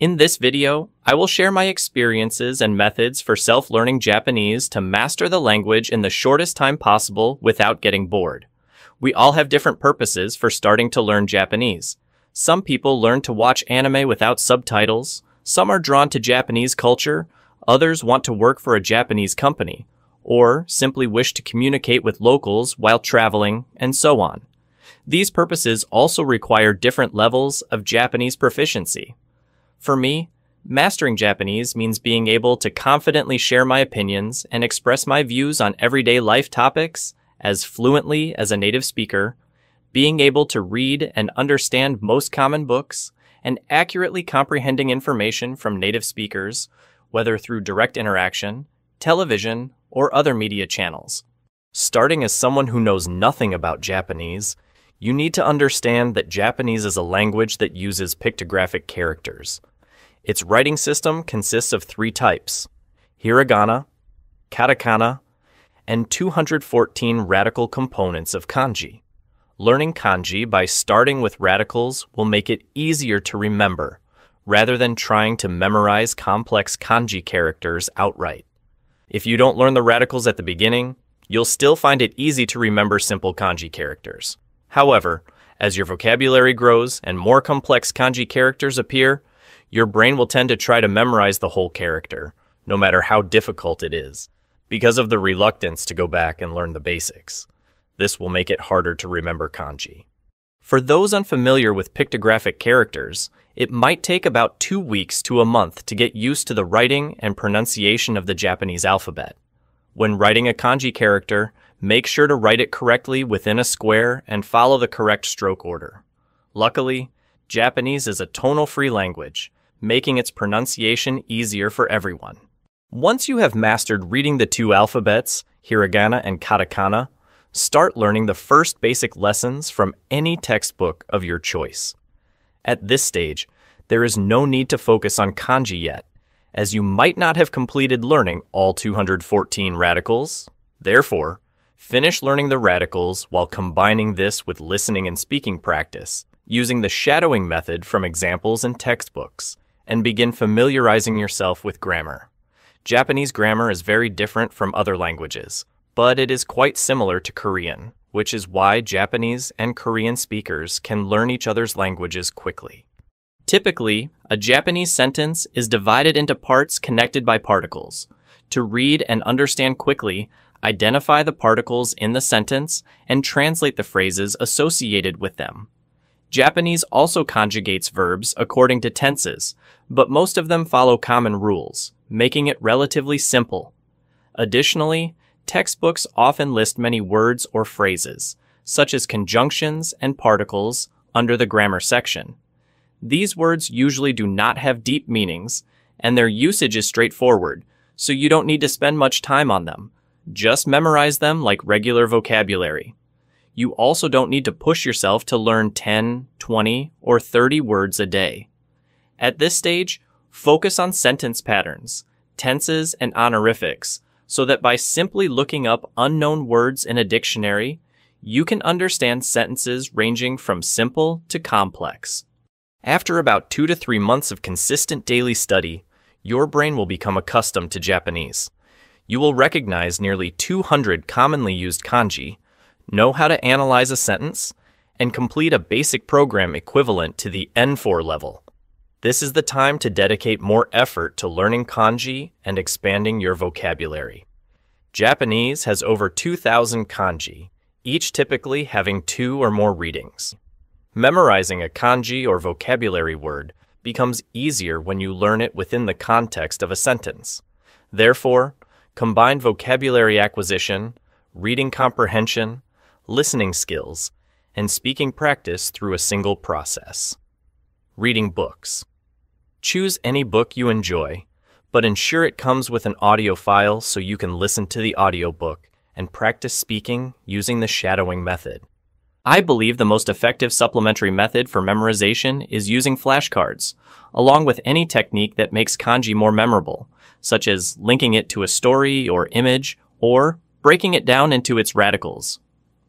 In this video, I will share my experiences and methods for self-learning Japanese to master the language in the shortest time possible without getting bored. We all have different purposes for starting to learn Japanese. Some people learn to watch anime without subtitles, some are drawn to Japanese culture, others want to work for a Japanese company, or simply wish to communicate with locals while traveling, and so on. These purposes also require different levels of Japanese proficiency. For me, mastering Japanese means being able to confidently share my opinions and express my views on everyday life topics as fluently as a native speaker, being able to read and understand most common books, and accurately comprehending information from native speakers, whether through direct interaction, television, or other media channels. Starting as someone who knows nothing about Japanese, you need to understand that Japanese is a language that uses pictographic characters. Its writing system consists of 3 types: hiragana, katakana, and 214 radical components of kanji. Learning kanji by starting with radicals will make it easier to remember, rather than trying to memorize complex kanji characters outright. If you don't learn the radicals at the beginning, you'll still find it easy to remember simple kanji characters. However, as your vocabulary grows and more complex kanji characters appear, your brain will tend to try to memorize the whole character, no matter how difficult it is, because of the reluctance to go back and learn the basics. This will make it harder to remember kanji. For those unfamiliar with pictographic characters, it might take about 2 weeks to a month to get used to the writing and pronunciation of the Japanese alphabet. When writing a kanji character, make sure to write it correctly within a square and follow the correct stroke order. Luckily, Japanese is a tonal-free language, making its pronunciation easier for everyone. Once you have mastered reading the 2 alphabets, hiragana and katakana, start learning the first basic lessons from any textbook of your choice. At this stage, there is no need to focus on kanji yet, as you might not have completed learning all 214 radicals. Therefore, finish learning the radicals while combining this with listening and speaking practice, using the shadowing method from examples in textbooks, and begin familiarizing yourself with grammar. Japanese grammar is very different from other languages, but it is quite similar to Korean, which is why Japanese and Korean speakers can learn each other's languages quickly. Typically, a Japanese sentence is divided into parts connected by particles. To read and understand quickly, identify the particles in the sentence and translate the phrases associated with them. Japanese also conjugates verbs according to tenses, but most of them follow common rules, making it relatively simple. Additionally, textbooks often list many words or phrases, such as conjunctions and particles, under the grammar section. These words usually do not have deep meanings, and their usage is straightforward, so you don't need to spend much time on them. Just memorize them like regular vocabulary. You also don't need to push yourself to learn 10, 20, or 30 words a day. At this stage, focus on sentence patterns, tenses, and honorifics, so that by simply looking up unknown words in a dictionary, you can understand sentences ranging from simple to complex. After about 2 to 3 months of consistent daily study, your brain will become accustomed to Japanese. You will recognize nearly 200 commonly used kanji, know how to analyze a sentence, and complete a basic program equivalent to the N4 level. This is the time to dedicate more effort to learning kanji and expanding your vocabulary. Japanese has over 2,000 kanji, each typically having 2 or more readings. Memorizing a kanji or vocabulary word becomes easier when you learn it within the context of a sentence. Therefore, combine vocabulary acquisition, reading comprehension, listening skills, and speaking practice through a single process. Reading books. Choose any book you enjoy, but ensure it comes with an audio file so you can listen to the audiobook and practice speaking using the shadowing method. I believe the most effective supplementary method for memorization is using flashcards, along with any technique that makes kanji more memorable, such as linking it to a story or image, or breaking it down into its radicals.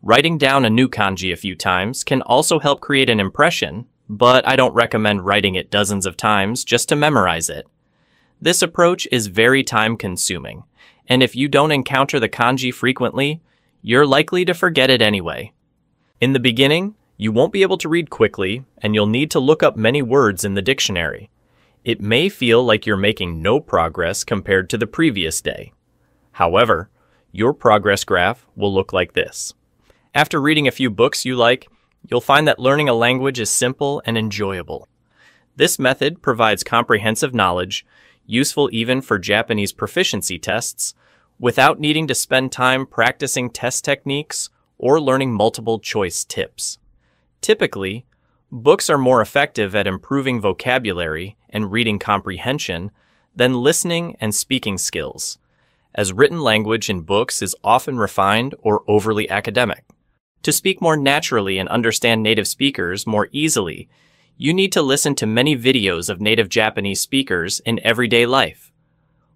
Writing down a new kanji a few times can also help create an impression, but I don't recommend writing it dozens of times just to memorize it. This approach is very time-consuming, and if you don't encounter the kanji frequently, you're likely to forget it anyway. In the beginning, you won't be able to read quickly, and you'll need to look up many words in the dictionary. It may feel like you're making no progress compared to the previous day. However, your progress graph will look like this. After reading a few books you like, you'll find that learning a language is simple and enjoyable. This method provides comprehensive knowledge, useful even for Japanese proficiency tests, without needing to spend time practicing test techniques or learning multiple choice tips. Typically, books are more effective at improving vocabulary and reading comprehension than listening and speaking skills, as written language in books is often refined or overly academic. To speak more naturally and understand native speakers more easily, you need to listen to many videos of native Japanese speakers in everyday life.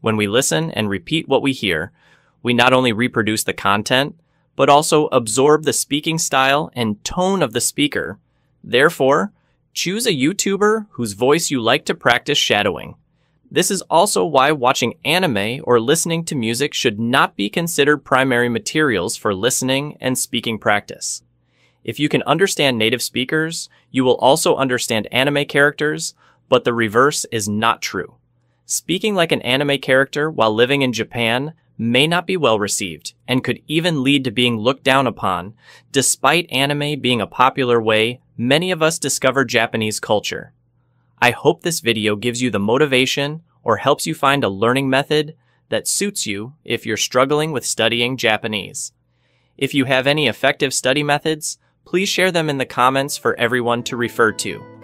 When we listen and repeat what we hear, we not only reproduce the content, but also absorb the speaking style and tone of the speaker. Therefore, choose a YouTuber whose voice you like to practice shadowing. This is also why watching anime or listening to music should not be considered primary materials for listening and speaking practice. If you can understand native speakers, you will also understand anime characters, but the reverse is not true. Speaking like an anime character while living in Japan may not be well received and could even lead to being looked down upon, despite anime being a popular way many of us discover Japanese culture. I hope this video gives you the motivation or helps you find a learning method that suits you if you're struggling with studying Japanese. If you have any effective study methods, please share them in the comments for everyone to refer to.